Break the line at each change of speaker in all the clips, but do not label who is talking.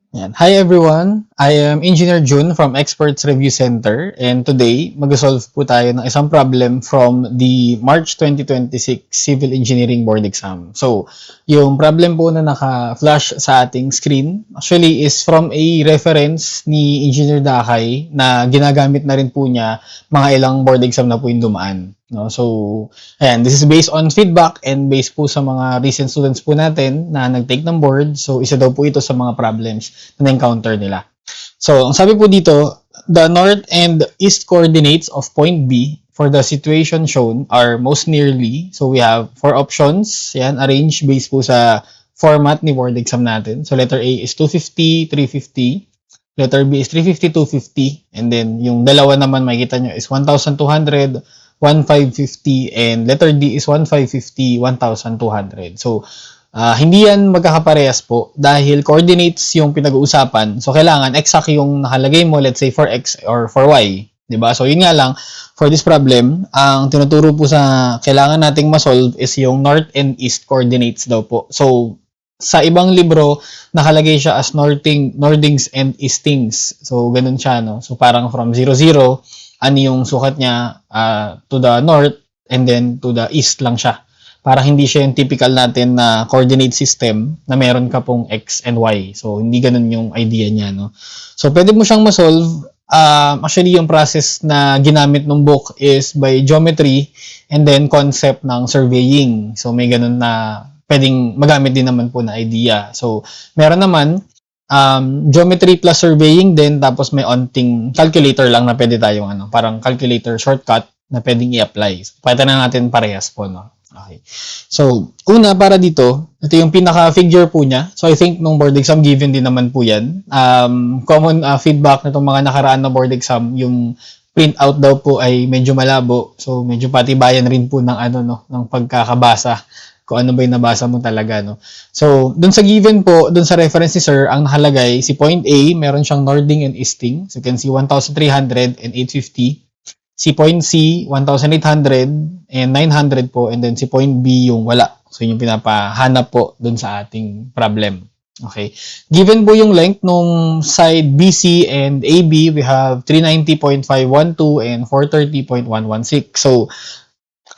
Yan. Hi everyone, I am Engineer Jun from Experts Review Center and today mag-solve po tayo ng isang problem from the March 2026 Civil Engineering Board Exam. So, yung problem po na naka-flash sa ating screen actually is from a reference ni Engineer Dakay na ginagamit na rin po niya mga ilang board exam na po yung dumaan. No? So, ayan, this is based on feedback and based po sa mga recent students po natin na nag-take ng board. So, isa daw po ito sa mga problems na na-encounter nila. So, ang sabi po dito, the north and east coordinates of point B for the situation shown are most nearly. So, we have 4 options. Yan, arrange based po sa format ni board exam natin. So, letter A is 250, 350. Letter B is 350, 250. And then, yung dalawa naman makikita nyo is 1,200, 1,550, and letter D is 1,550, 1,200. So, hindi yan magkakaparehas po dahil coordinates yung pinag-uusapan. So, kailangan exact yung nakalagay mo, let's say for X or for Y. Diba? So, yun nga lang, for this problem, ang tinuturo po sa kailangan nating masolve is yung north and east coordinates daw po. So, sa ibang libro, nakalagay siya as northings and eastings. So, ganun siya, no? So, parang from 0, 0, ano yung sukat niya to the north and then to the east lang siya. Para hindi siya yung typical natin na coordinate system na meron ka pong X and Y. So, hindi ganun yung idea niya, no? So, pwede mo siyang masolve. Actually, yung process na ginamit ng book is by geometry and then concept ng surveying. So, may ganun na pwedeng magamit din naman po na idea. So, meron naman geometry plus surveying din, tapos may onting calculator lang na pwede tayong parang calculator shortcut na pwedeng i-apply. So, pwede na natin parehas po, no? Okay. So, una para dito, ito yung pinaka-figure po niya. So, I think nung board exam given din naman po yan. Common feedback na itong mga nakaraan na board exam, yung printout daw po ay medyo malabo. So, medyo patibayan rin po ng ng pagkakabasa kung ano ba yung nabasa mo talaga, no? So, dun sa given po, dun sa reference ni sir, ang nakalagay, si point A, meron siyang northing and easting. So, you can see 1,300 and 850. Si point C, 1,800 and 900 po. And then si point B, yung wala. So, yung pinapahanap po dun sa ating problem. Okay. Given po yung length nung side BC and AB, we have 390.512 and 430.116. So,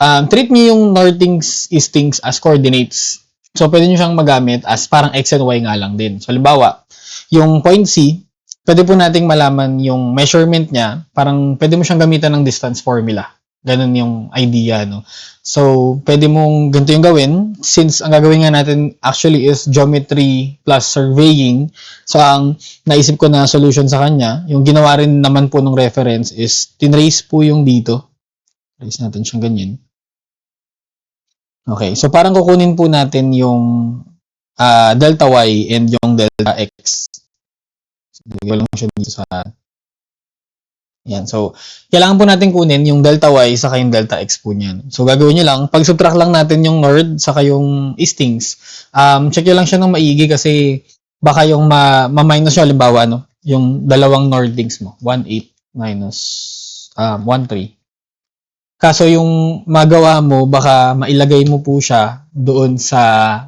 treat niyo yung northings, eastings as coordinates. So, pwede niyo siyang magamit as parang X and Y nga lang din. So, halimbawa, yung point C, pwede po nating malaman yung measurement niya. Parang pwede mo siyang gamitan ng distance formula. Ganun yung idea, no? So, pwede mong ganito yung gawin. Since ang gagawin nga natin actually is geometry plus surveying. So, ang naisip ko na solution sa kanya, yung ginawa rin naman po ng reference is tinrace po yung dito. Trace natin siyang ganyan. Okay, so parang kukunin po natin yung delta y and yung delta x. So, lang siya dito sa... Yan, so kailangan po natin kunin yung delta y saka yung delta x po niyan. So gagawin nyo lang, pag-subtract lang natin yung north saka yung eastings. Check nyo lang siya ng maigi kasi baka yung ma-minus nyo, halimbawa, yung dalawang northings mo, 1,8 minus 1,3. Kaso yung magawa mo, baka mailagay mo po siya doon sa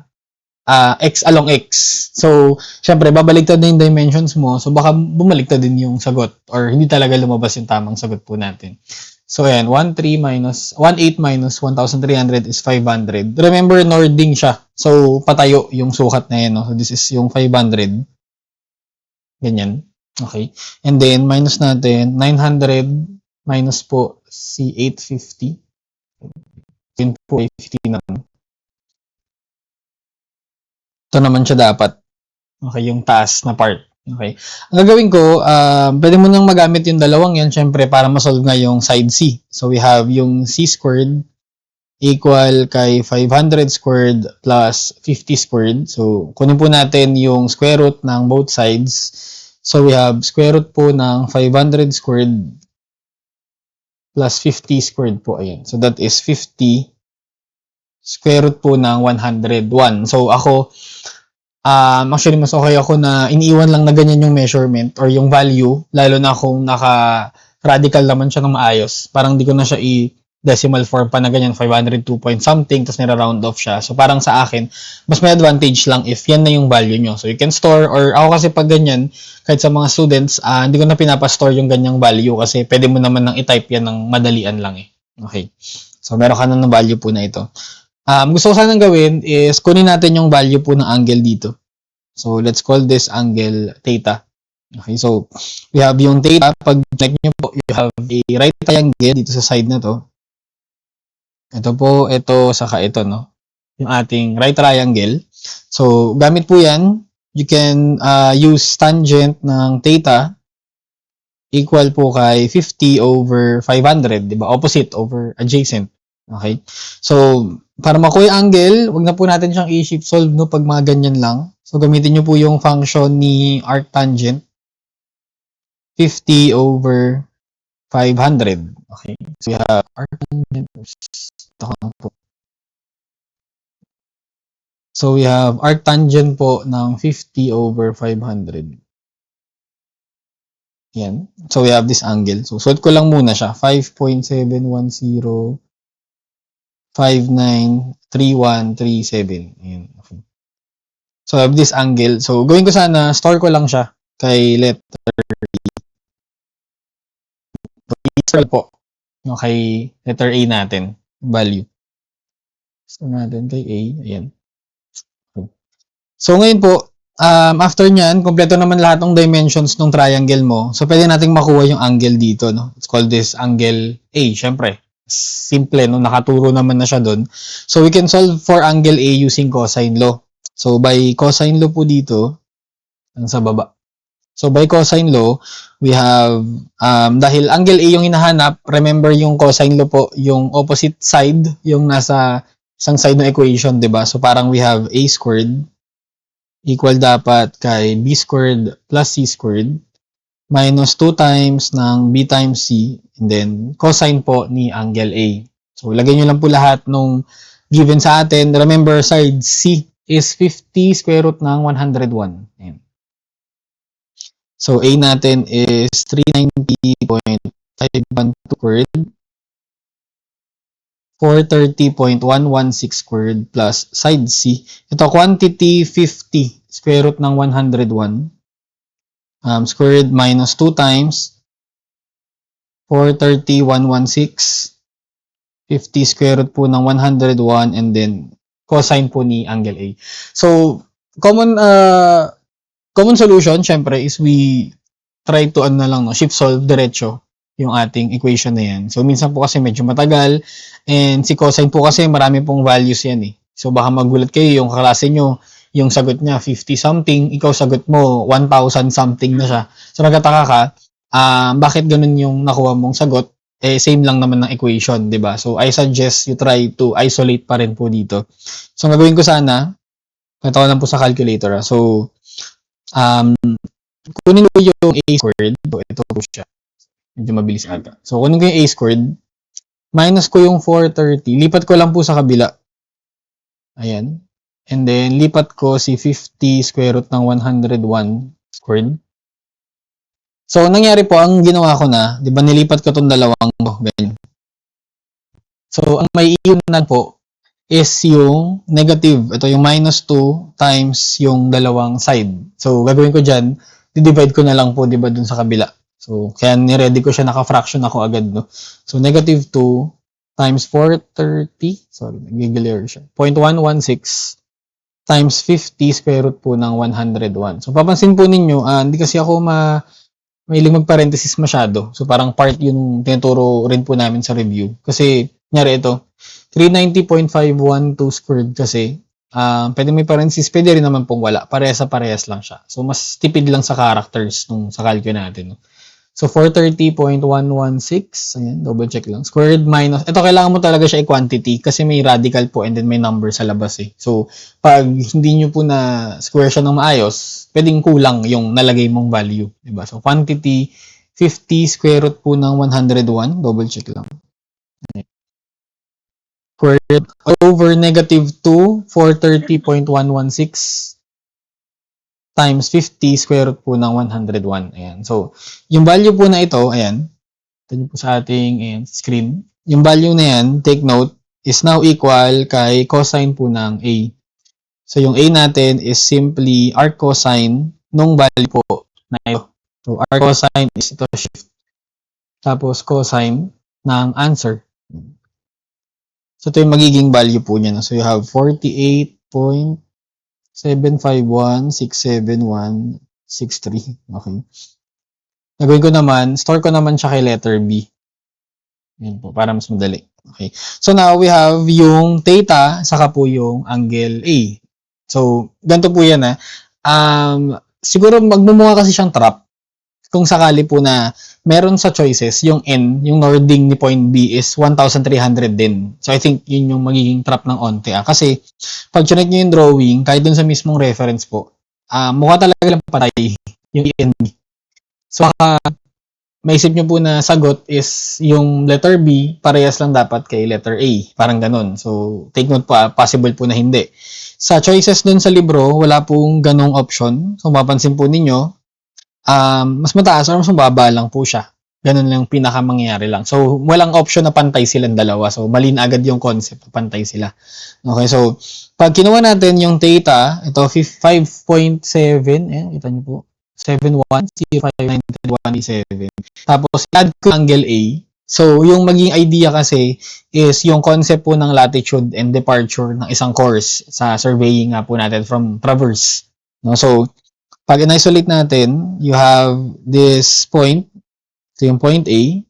x along x. So, syempre, babaligtad na yung dimensions mo. So, baka bumaligtad din yung sagot or hindi talaga lumabas yung tamang sagot po natin. So, ayan, 1,8 minus 1,300 is 500. Remember, northing siya. So, patayo yung sukat na yan. No? So, this is yung 500. Ganyan. Okay. And then, minus natin, 900 minus po si 850. Yun po 850 naman. Ito naman siya dapat. Okay, yung taas na part. Okay. Ang gagawin ko, pwede mo nang magamit yung dalawang yan, syempre, para masolve nga yung side C. So, we have yung C squared equal kay 500 squared plus 50 squared. So, kunin po natin yung square root ng both sides. So, we have square root po ng 500 squared plus 50 squared po. Ayan. So, that is 50 square root po ng 101. So, ako, actually, mas okay ako na iniiwan lang na ganyan yung measurement or yung value, lalo na kung naka-radical naman siya ng maayos. Parang di ko na siya decimal form pa na ganyan, 502 point something, tapos nira-round off siya. So, parang sa akin, mas may advantage lang if yan na yung value nyo. So, you can store, or ako kasi pag ganyan, kahit sa mga students, hindi ko na pinapastore yung ganyang value kasi pwede mo naman nang i-type yan ng madalian lang eh. Okay. So, meron ka na ng value po na ito. Gusto ko sanang gawin is kunin natin yung value po ng angle dito. So, let's call this angle theta. Okay, so, we have yung theta. Pag check nyo po, you have a right triangle dito sa side na to. Ito po, ito, saka ito, no? Yung ating right triangle. So, gamit po yan. You can use tangent ng theta equal po kay 50 over 500, di ba? Opposite over adjacent. Okay? So, para makuha yung angle, wag na po natin siyang i-shift solve, no? Pag mga ganyan lang. So, gamitin nyo po yung function ni arctangent. 50 over 500. Okay? So, we have arctangent. So, we have arctangent po ng 50 over 500. Yan. So, we have this angle. So, suot ko lang muna siya. 5.710 593137. Ayan. Okay. So, I have this angle. So, gawin ko sana, store ko lang siya kay letter E. Po. No, kay letter A natin. Value. So, natin kay A. Ayan. So, ngayon po, after nyan, kompleto naman lahat ng dimensions ng triangle mo. So, pwede nating makuha yung angle dito. No? Let's call this angle A. Syempre, simple. No? Nakaturo naman na siya doon. So, we can solve for angle A using cosine law. So, by cosine law po dito, sa baba. So, by cosine law, we have, dahil angle A yung hinahanap, remember yung cosine law po, yung opposite side, yung nasa isang side ng equation, diba? So, parang we have A squared equal dapat kay B squared plus C squared minus 2 times ng B times C and then cosine po ni angle A. So, lagay nyo lang po lahat nung given sa atin. Remember, side C is 50 square root ng 101. Ayan. So, A natin is 390.512 squared, 430.116 squared plus side C. Ito, quantity 50 square root ng 101 squared minus 2 times 430.116 50 square root po ng 101 and then cosine po ni angle A. So, common solution, syempre, is we try to shift solve diretso yung ating equation na yan. So, minsan po kasi medyo matagal and si cosine po kasi marami pong values yan eh. So, baka magulat kayo yung kaklase nyo, yung sagot niya 50 something, ikaw sagot mo 1,000 something na siya. So, nagtataka ka, bakit ganun yung nakuha mong sagot? Eh, same lang naman ng equation, di ba? So, I suggest you try to isolate pa rin po dito. So, ang gagawin ko sana, ito ko lang po sa calculator. So, kunin ko yung A squared. So, ito po siya. Medyo mabilis ata. So, kunin ko yung A squared. Minus ko yung 430. Lipat ko lang po sa kabila. Ayan. And then, lipat ko si 50 square root ng 101 squared. So, nangyari po, ang ginawa ko na, di ba, nilipat ko itong dalawang ganyan. So, ang may iunan po is yung negative. Ito yung minus 2 times yung dalawang side. So, gagawin ko dyan, di-divide ko na lang po, di ba, dun sa kabila. So, kaya ni-ready ko siya, naka-fraction ako agad, no? So, negative 2 times 430, sorry, nag-glare siya, 0.116 times 50 square root po ng 101. So, papansin po ninyo, hindi kasi ako mahilig mag-parenthesis masyado. So, parang part yung tinuturo rin po namin sa review. Kasi, nyari ito, 390.512 squared kasi, pwede may parenthesis, pwede rin naman pong wala. Parehas lang siya. So, mas tipid lang sa characters nung sa calculus natin. No? So, 430.116, ayan, double check lang. Squared minus, ito kailangan mo talaga siya i-quantity kasi may radical po and then may number sa labas eh. So, pag hindi nyo po na square siya ng maayos, pwedeng kulang yung nalagay mong value. Diba? So, quantity 50 square root po ng 101, double check lang. Squared over negative 2, 430.116 times 50 square root po ng 101. Ayan. So, yung value po na ito, ayan, Ito nyo po sa ating screen. Yung value na yan, take note, is now equal kay cosine po ng A. So, yung A natin is simply arc cosine nung value po na ito. So, arc cosine is ito shift. Tapos, cosine ng answer. So, ito yung magiging value po niya. So, you have 48.75167163. Okay. Nagawin ko naman, store ko naman siya kay letter B. Yan po, para mas madali. Okay. So, now we have yung theta, saka po yung angle A. So, ganito po yan siguro magmumukha kasi siyang trap. Kung sakali po na meron sa choices, yung N, yung northing ni point B is 1,300 din. So, I think yun yung magiging trap ng onte. Kasi, pag chinek nyo yung drawing, kahit dun sa mismong reference po, mukha talaga lang patay yung ENB. So, maisip nyo po na sagot is yung letter B, parehas lang dapat kay letter A. Parang ganun. So, take note pa, possible po na hindi. Sa choices dun sa libro, wala pong ganong option. So, mapansin po ninyo, mas mataas or mas mababa lang po siya. Ganun lang pinakamangyayari lang. So, walang option na pantay silang dalawa. So, mali na agad yung concept na pantay sila. Okay, so, pag kinuha natin yung theta, ito 5.7, kita nyo po, 71059187. Tapos, add ko angle A. So, yung maging idea kasi is yung concept po ng latitude and departure ng isang course sa surveying nga po natin from traverse. No? So, pag in-isolate natin, you have this point. So, yung point A.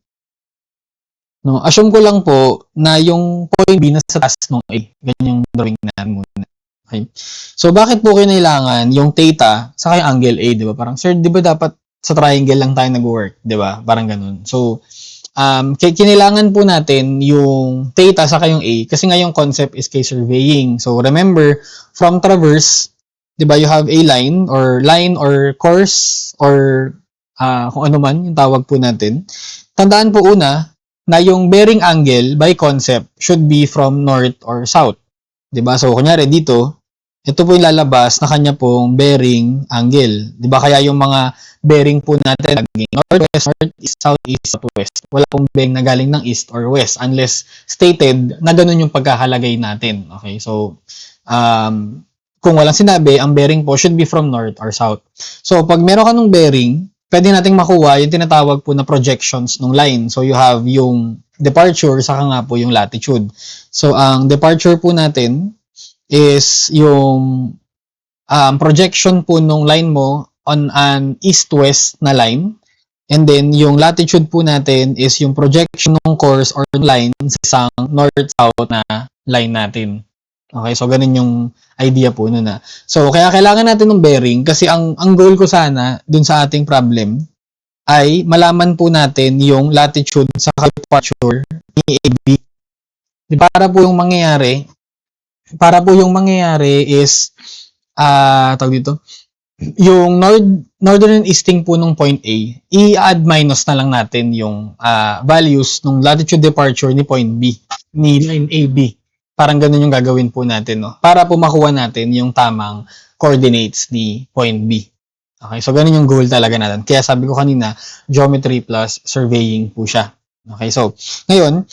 No? Assume ko lang po na yung point B nasa taas ng A. Ganyan yung drawing natin muna. Okay. So, bakit po kinailangan yung theta sa yung angle A, di ba? Parang, sir, di ba dapat sa triangle lang tayo nag-work, di ba? Parang ganun. So, kinailangan po natin yung theta sa yung A kasi nga yung concept is case surveying. So, remember, from traverse, di ba, you have a line or course or kung ano man yung tawag po natin. Tandaan po una na yung bearing angle by concept should be from north or south. Diba? So, kunyari dito, ito po yung lalabas na kanya pong bearing angle. Diba? Kaya yung mga bearing po natin, northwest, northeast, southeast, southwest. Wala pong bearing na galing ng east or west unless stated na ganun yung pagkakalagay natin. Okay? So, kung walang sinabi, ang bearing po should be from north or south. So, pag meron ka ng bearing, pwede nating makuha yung tinatawag po na projections ng line. So, you have yung departure, saka nga po yung latitude. So, ang departure po natin is yung projection po nung line mo on an east-west na line. And then, yung latitude po natin is yung projection ng course or line sa isang north-south na line natin. Okay, so ganun yung idea po nun . So, kaya kailangan natin ng bearing kasi ang goal ko sana dun sa ating problem ay malaman po natin yung latitude sa departure ni AB. Para po yung mangyayari is tawag dito, yung northern and easting po nung point A, i-add minus na lang natin yung values ng latitude departure ni point B, ni line AB. Parang ganun yung gagawin po natin, no? Para po makuha natin yung tamang coordinates ni point B. Okay, so ganun yung goal talaga natin. Kaya sabi ko kanina, geometry plus surveying po siya. Okay, so ngayon,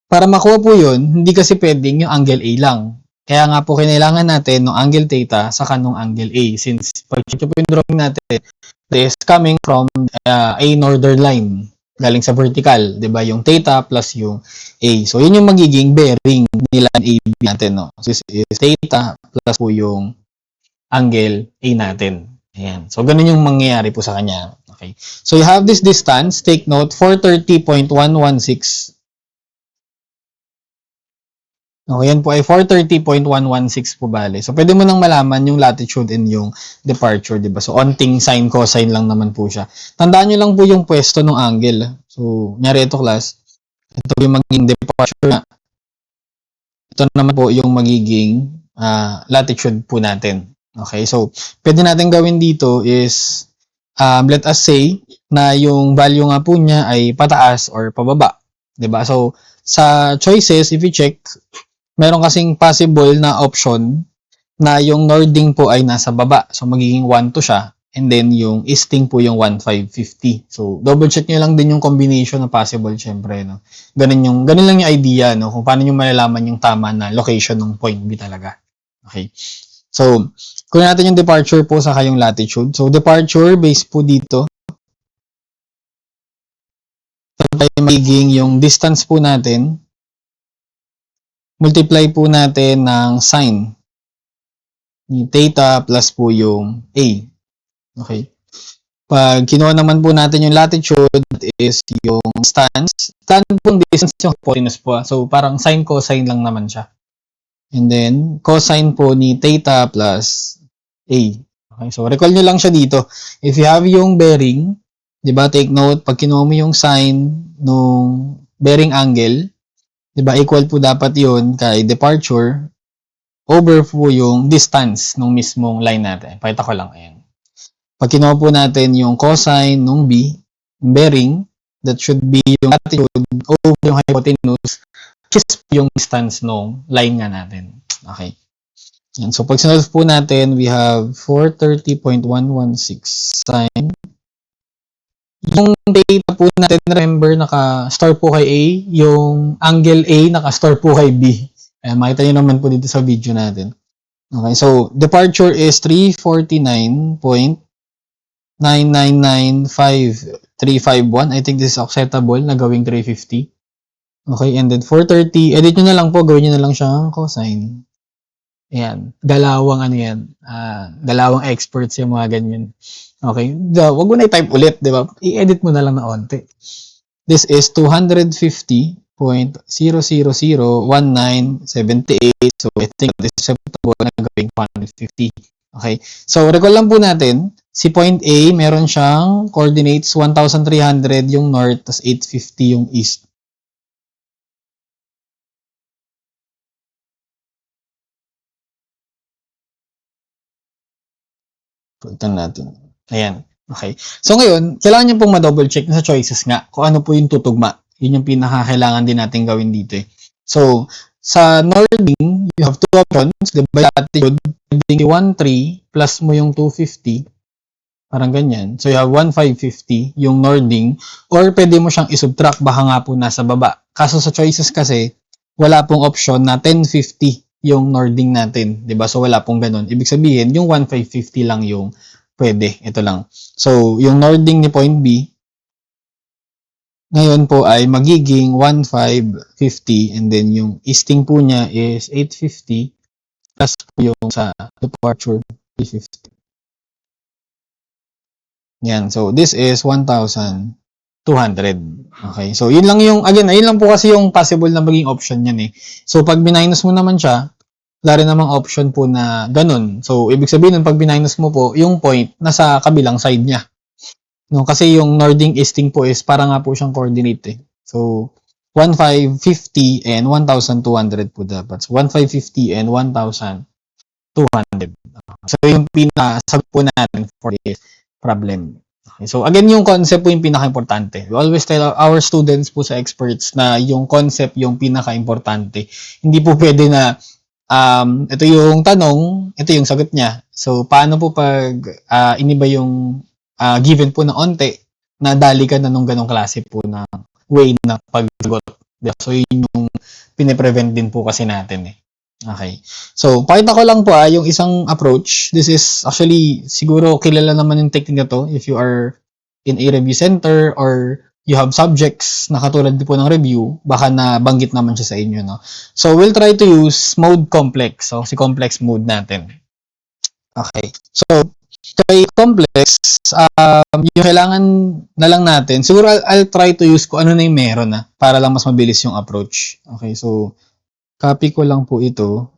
para makuha po yun, hindi kasi pwedeng yung angle A lang. Kaya nga po kinailangan natin ng angle theta sa kanong angle A. Since pag ito po yung drawing natin, is coming from a northern line. Galing sa vertical, 'di ba? Yung theta plus yung A. So yun yung magiging bearing nila ng AB natin, no. So this is theta plus po yung angle A natin. Ayan. So ganun yung mangyayari po sa kanya. Okay. So you have this distance, take note 430.116. Okay, yan po ay 430.116 po bale. So pwede mo nang malaman yung latitude and yung departure, 'di ba? So onting sine cosine lang naman po siya. Tandaan niyo lang po yung pwesto ng angle. So, nyari ito class, ito yung magiging departure na. Ito naman po yung magiging latitude po natin. Okay, so pwede natin gawin dito is let us say na yung value nga po niya ay pataas or pababa. 'Di ba? So, sa choices, if you check, meron kasing possible na option na yung northing po ay nasa baba. So, magiging 1 to siya. and then yung easting po yung 1550. So, double check nyo lang din yung combination na possible, syempre, no? Ganun lang yung idea, no? Kung paano nyo malalaman yung tama na location ng point B talaga. Okay. So, kung natin yung departure po sa yung latitude. So, departure based po dito. Magiging yung distance po natin, multiply po natin ng sine. Yung theta plus po yung A. Okay. Pag kinuha naman po natin yung latitude is yung distance. Tan pong distance yung hypotenuse po. So, parang sine cosine lang naman siya. And then, cosine po ni theta plus A. Okay, so recall nyo lang siya dito. If you have yung bearing, di ba, take note, pag kinuha mo yung sine nung bearing angle, di ba, equal po dapat yun kay departure over po yung distance nung mismong line natin. Pakita ko lang, ayan. Pag kinuha po natin yung cosine nung B, yung bearing, that should be yung latitude over yung hypotenuse, which is yung distance nung line nga natin. Okay. Yan. So, pag sinolve po natin, we have 430.116 sine. Yung data po natin, remember, naka-store po kay A. Yung angle A, naka-store po kay B. Ayan, makita nyo naman po dito sa video natin. Okay, so, departure is 349.9995351. I think this is acceptable na gawing 350. Okay, and then 430, edit nyo na lang po, gawin nyo na lang siyang cosine. Ayan, galawang ano yan, galawang experts yung mga ganyan. Okay, wag mo na i-type ulit, di ba? I-edit mo na lang na onte. This is 250.0001978. So, I think this is acceptable na gawing 150. Okay, so recall lang po natin, si point A, meron siyang coordinates 1,300 yung north, tas 850 yung east. Puntan natin. Ayan. Okay. So ngayon, kailangan nyo pong ma-double check sa choices nga kung ano po yung tutugma. Yun yung pinakakailangan din natin gawin dito eh. So, sa northing, you have two options. Diba, latitude, 13 plus mo yung 250. Parang ganyan. So, you have 1550 yung northing. Or pwede mo siyang isubtract, baka nga po nasa baba. Kaso sa choices kasi, wala pong option na 1050 yung northing natin. Diba? So, wala pong ganun. Ibig sabihin, yung 1550 lang yung pwede. Ito lang. So, yung northing ni point B, ngayon po ay magiging 1550 and then yung easting po niya is 850 plus po yung sa departure 350. Yan. So, this is 1,200. Okay. So, yun lang yung, again, ayun lang po kasi yung possible na maging option yan eh. So, pag minus mo naman siya, wala rin namang option po na ganun. So, ibig sabihin nun, pag minus mo po, yung point nasa kabilang side niya. No, kasi yung northing easting po is para nga po siyang coordinate eh. So, 1,550 and 1,200 po dapat. So, 1,550 and 1,200. So, yung pinasag po natin for this problem. Okay. So, again, yung concept po yung pinaka-importante. We always tell our students po sa experts na yung concept yung pinaka-importante. Hindi po pwede na ito yung tanong, ito yung sagot niya. So, paano po pag iniba yung given po na onte, nadali ka na nung ganong klase po na way na pagsagot. So, yun yung piniprevent din po kasi natin eh. Okay. So, pakita ko lang po yung isang approach. This is actually, siguro kilala naman yung technique na to if you are in a review center or you have subjects na katulad po ng review, baka nabanggit naman siya sa inyo, no? So, we'll try to use mode complex. So, si complex mode natin. Okay. So, kay complex, yung kailangan na lang natin, siguro I'll try to use kung ano na yung meron na para lang mas mabilis yung approach. Okay, so copy ko lang po ito.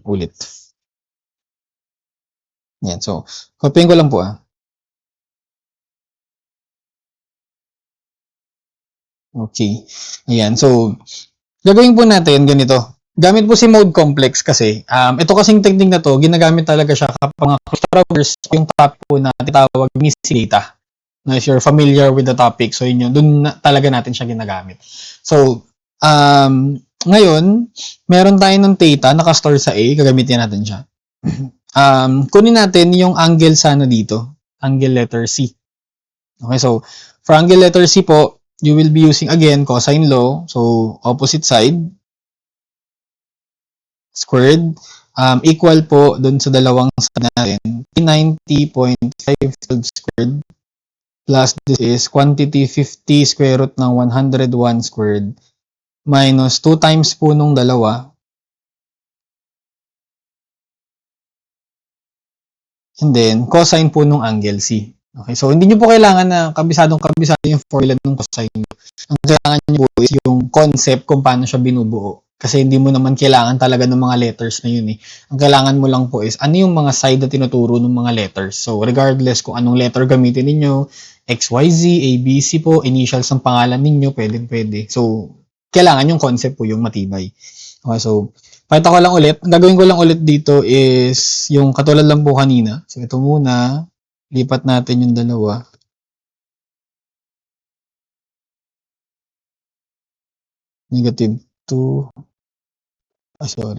Ulit. Yan, so copyin ko lang po Okay. Ayan, so gagawin po natin ganito. Gamit po si mode complex kasi, ito kasing technique na to, ginagamit talaga siya kapag mga clusters yung topic po na tinatawag missing data. No, if you're familiar with the topic, so yun dun talaga natin siya ginagamit. So, ngayon, meron tayo ng data nakastore sa A, gagamitin natin siya. kunin natin yung angle sana dito. Angle letter C. Okay, so for angle letter C po, you will be using again cosine law. So opposite side squared equal po dun sa dalawang side natin. 90.5 squared plus this is quantity 50 square root ng 101 squared minus 2 times po nung dalawa. And then, cosine po nung angle C. Okay, so hindi nyo po kailangan na kabisadong-kabisado yung formula ng cosine. Ang kailangan nyo po is yung concept kung paano siya binubuo. Kasi hindi mo naman kailangan talaga ng mga letters na yun eh. Ang kailangan mo lang po is ano yung mga side na tinuturo ng mga letters. So, regardless kung anong letter gamitin ninyo, X, Y, Z, A, B, C po, initials ng pangalan ninyo, pwede. So, kailangan yung concept po yung matibay. Okay, so, pakita ko lang ulit. Ang gagawin ko lang ulit dito is yung katulad lang po kanina. So, ito muna. Lipat natin yung dalawa. Negative 2. Sorry.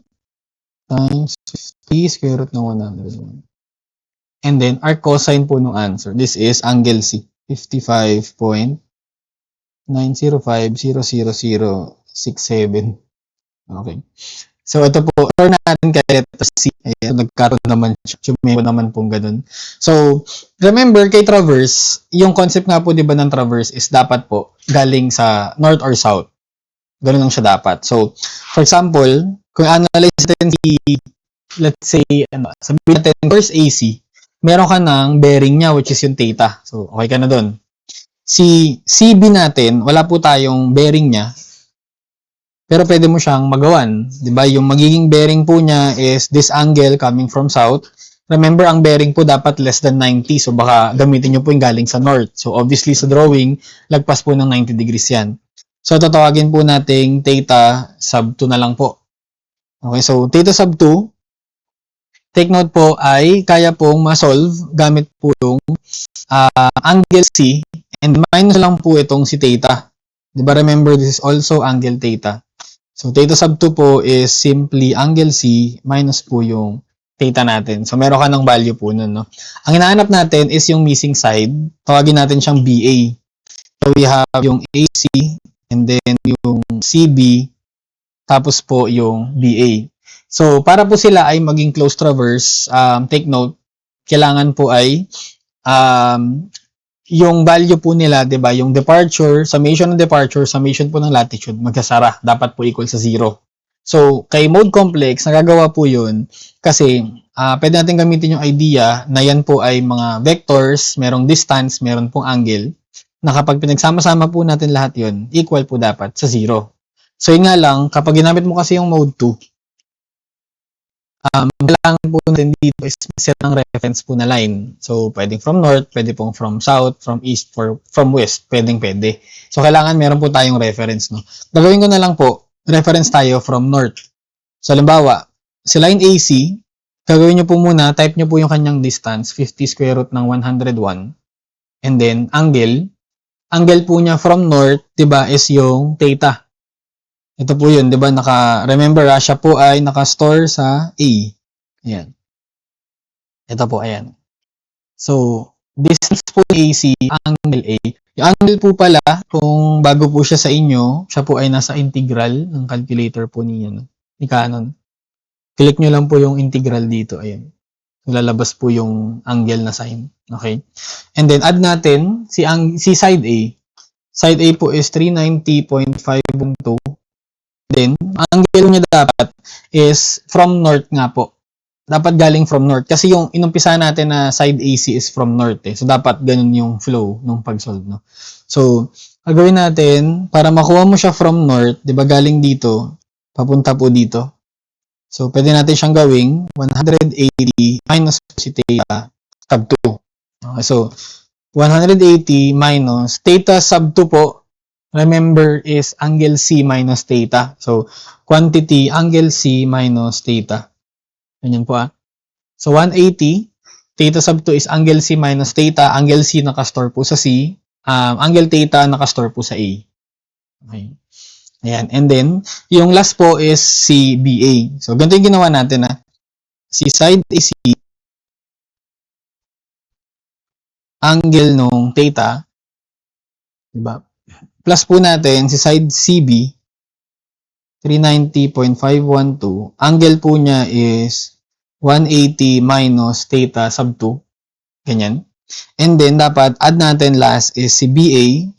Times 50 square root ng 101. And then, our cosine po ng answer. This is angle C. 55.905,000,067. Okay. So, ito po, turn natin kay letter C. Ayan, nagkaroon naman siya. Sumemo naman pong ganun. So, remember, kay traverse, yung concept nga po, di ba, ng traverse is dapat po galing sa north or south. Ganun lang siya dapat. So, for example, kung analyze natin si, let's say, sabihin natin, first AC, meron ka ng bearing niya, which is yung theta. So, okay ka na dun. Si CB natin, wala po tayong bearing niya, pero pwede mo siyang magawan. Diba? Yung magiging bearing po niya is this angle coming from south. Remember, ang bearing po dapat less than 90. So, baka gamitin nyo po yung galing sa north. So, obviously, sa drawing, lagpas po ng 90 degrees yan. So, tatawagin po nating theta sub 2 na lang po. Okay, so, theta sub 2, take note po ay kaya pong ma-solve gamit po yung angle C and minus lang po itong si theta. Diba? Remember, this is also angle theta. So, theta sub 2 po is simply angle C minus po yung theta natin. So, meron ka ng value po nun, no? Ang hinahanap natin is yung missing side. Tawagin natin siyang BA. So, we have yung AC and then yung CB tapos po yung BA. So, para po sila ay maging close traverse, take note, kailangan po ay yung value po nila, 'di ba, yung departure, summation ng departure, summation po ng latitude, magkasara, dapat po equal sa 0. So, kay mode complex, nagagawa po 'yun kasi pwede natin gamitin yung idea na yan po ay mga vectors, merong distance, meron pong angle, na kapag pinagsama-sama po natin lahat 'yun, equal po dapat sa 0. So, yun nga lang, kapag ginamit mo kasi yung mode 2, kailangan po natin dito is set ng reference po na line. So, pwedeng from north, pwede pong from south, from east, from west, pwede. So, kailangan meron po tayong reference, no? Gagawin ko na lang po, reference tayo from north. So, halimbawa, si line AC, gagawin nyo po muna, type nyo po yung kanyang distance, 50 square root ng 101. And then, angle po niya from north, diba, is yung theta. Ito po yun, di ba? Remember, siya po ay nakastore sa A. Ayan. Ito po, ayan. So, distance po ni AC, angle A. Yung angle po pala, kung bago po siya sa inyo, siya po ay nasa integral ng calculator po ni Canon. Click nyo lang po yung integral dito, ayan. Lalabas po yung angle na sign. Okay? And then, add natin si side A. Side A po is 390.512. Then, ang angle niya dapat is from north nga po. Dapat galing from north. Kasi yung inumpisa natin na side AC is from north eh. So, dapat ganun yung flow nung pag-solve, no? So, gagawin natin, para makuha mo siya from north, di ba galing dito, papunta po dito. So, pwede natin siyang gawing 180 minus si theta sub 2. Okay, so, 180 minus theta sub 2 po, remember, is angle C minus theta. So, quantity angle C minus theta. Ganyan po So, 180, theta sub 2 is angle C minus theta. Angle C nakastore po sa C. Angle theta nakastore po sa A. Okay. Ayan. And then, yung last po is si BA. So, ganito yung ginawa natin Si side AC, angle nung theta, diba? Plus po natin si side CB, 390.512. Angle po niya is 180 minus theta sub 2. Ganyan. And then, dapat add natin last is si BA.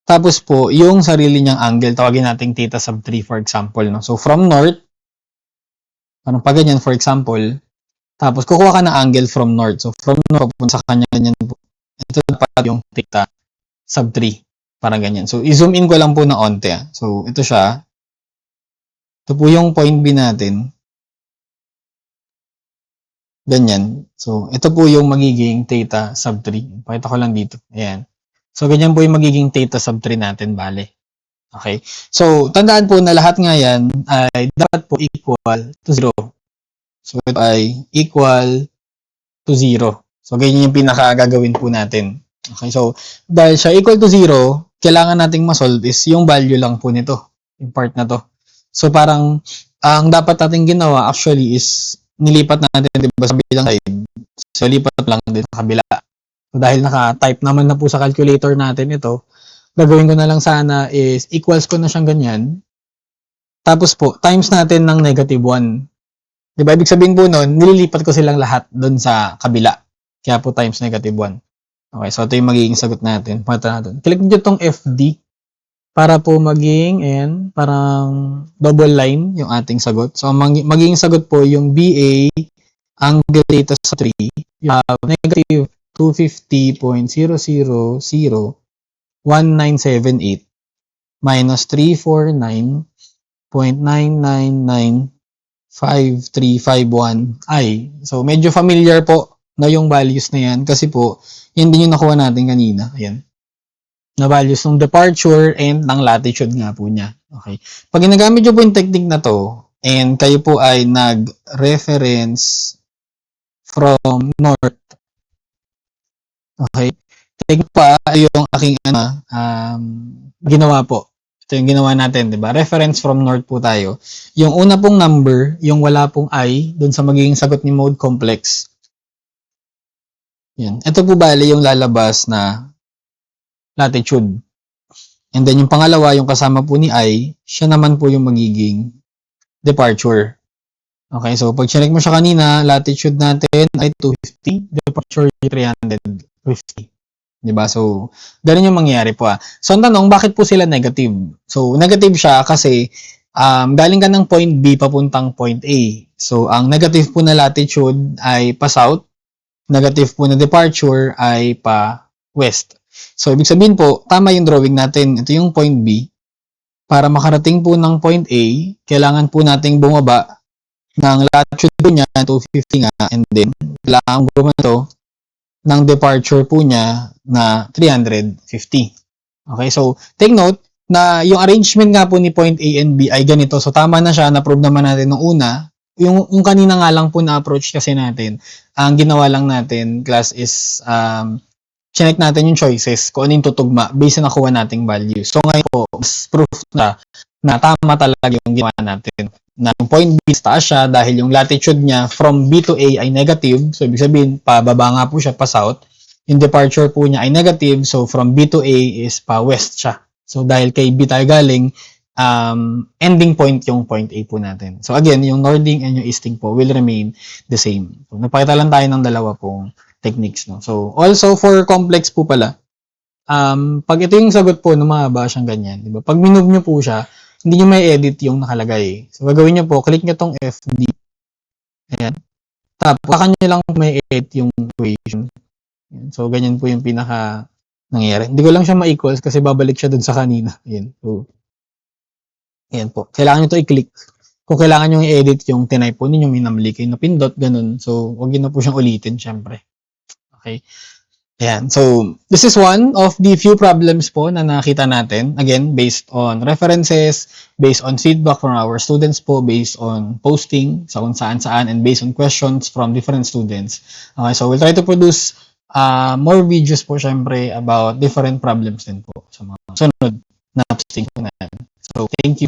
Tapos po, yung sarili niyang angle, tawagin natin theta sub 3 for example. No? So, from north, parang pa ganyan for example, tapos kukuha ka ng angle from north. So, from north, papunta sa kanya, ganyan po. Ito dapat yung theta sub 3. Parang ganyan. So, i-zoom in ko lang po na onte. So, ito siya. Ito po yung point B natin. Ganyan. So, ito po yung magiging theta sub 3. Pakita ko lang dito. Ayan. So, ganyan po yung magiging theta sub 3 natin, bale. Okay? So, tandaan po na lahat nga yan ay dapat po equal to 0. So, ito ay equal to 0. So, ganyan yung pinaka-gagawin po natin. Okay? So, dahil siya equal to 0, kailangan nating masolve is yung value lang po nito. Yung part na to. So, parang, ang dapat nating ginawa actually is nilipat natin, di ba, sa bilang side. So, lipat lang din sa kabila. So, dahil naka-type naman na po sa calculator natin ito, gagawin ko na lang sana is equals ko na siyang ganyan. Tapos po, times natin ng negative 1. Di ba? Ibig sabihin po nun, nililipat ko silang lahat doon sa kabila. Kaya po times negative 1. Okay, so ito yung magiging sagot natin. Pagkata natin. Click nyo itong FD para po maging, ayan, parang double line yung ating sagot. So, magiging sagot po yung BA angle theta sa 3. You have negative 250.0001978 minus 349.9995351i. So, medyo familiar po na yung values na yan kasi po, yan din yung nakuha natin kanina. Ayan. Na values ng departure and ng latitude nga po niya. Okay. Pag ginagamit nyo po yung technique na to, and kayo po ay nag-reference from north. Okay. Technique pa yung aking ginawa po. Ito yung ginawa natin, di ba? Reference from north po tayo. Yung una pong number, yung wala pong I, dun sa magiging sagot ni mode complex. Yan. Ito po bali yung lalabas na latitude. And then yung pangalawa, yung kasama po ni I, siya naman po yung magiging departure. Okay, so pag chinek mo siya kanina, latitude natin ay 250, departure 350. Diba? So, ganun yung mangyayari po. So, ang tanong, bakit po sila negative? So, negative siya kasi galing ka ng point B papuntang point A. So, ang negative po na latitude ay pa south, negative po na departure ay pa west. So, ibig sabihin po, tama yung drawing natin. Ito yung point B. Para makarating po ng point A, kailangan po nating bumaba ng latitude po niya, 250 nga, and then, kailangan bumato ng departure po niya na 350. Okay, so, take note na yung arrangement nga po ni point A and B ay ganito. So, tama na siya, na-prove naman natin nung una. Yung kanina nga lang po na-approach kasi natin, ang ginawa lang natin, class, is chinek natin yung choices kung ano yung tutugma based na nakuha nating value. So ngayon po, proof na tama talaga yung ginawa natin. Na yung point B taas siya dahil yung latitude niya from B to A ay negative. So ibig sabihin, pababa nga po siya pa south. Yung departure po niya ay negative. So from B to A is pa west siya. So dahil kay B tayo galing, ending point yung point A po natin. So again, yung northing and yung easting po will remain the same. So napakita lang tayo ng dalawa pong techniques, no? So, also for complex po pala, pag ito yung sagot po, mahaba siyang ganyan, di ba? Pag minove nyo po siya, hindi nyo may edit yung nakalagay. So, gagawin nyo po, click nyo tong FD. Ayan. Tapos, saka nyo lang may edit yung equation. Ayan. So, ganyan po yung pinaka nangyayari. Hindi ko lang siya ma-equals kasi babalik siya dun sa kanina. Ayan. So, ayan po. Kailangan nyo to i-click. Kung kailangan nyo i-edit yung tinype po ninyo, may namali kayo na pindot, ganun. So, huwag nyo na po siyang ulitin, syempre. Okay. Ayan. So, this is one of the few problems po na nakita natin. Again, based on references, based on feedback from our students po, based on posting sa kung saan-saan, and based on questions from different students. Okay, so we'll try to produce more videos po syempre about different problems din po sa mga sunod na posting po natin. So, thank you.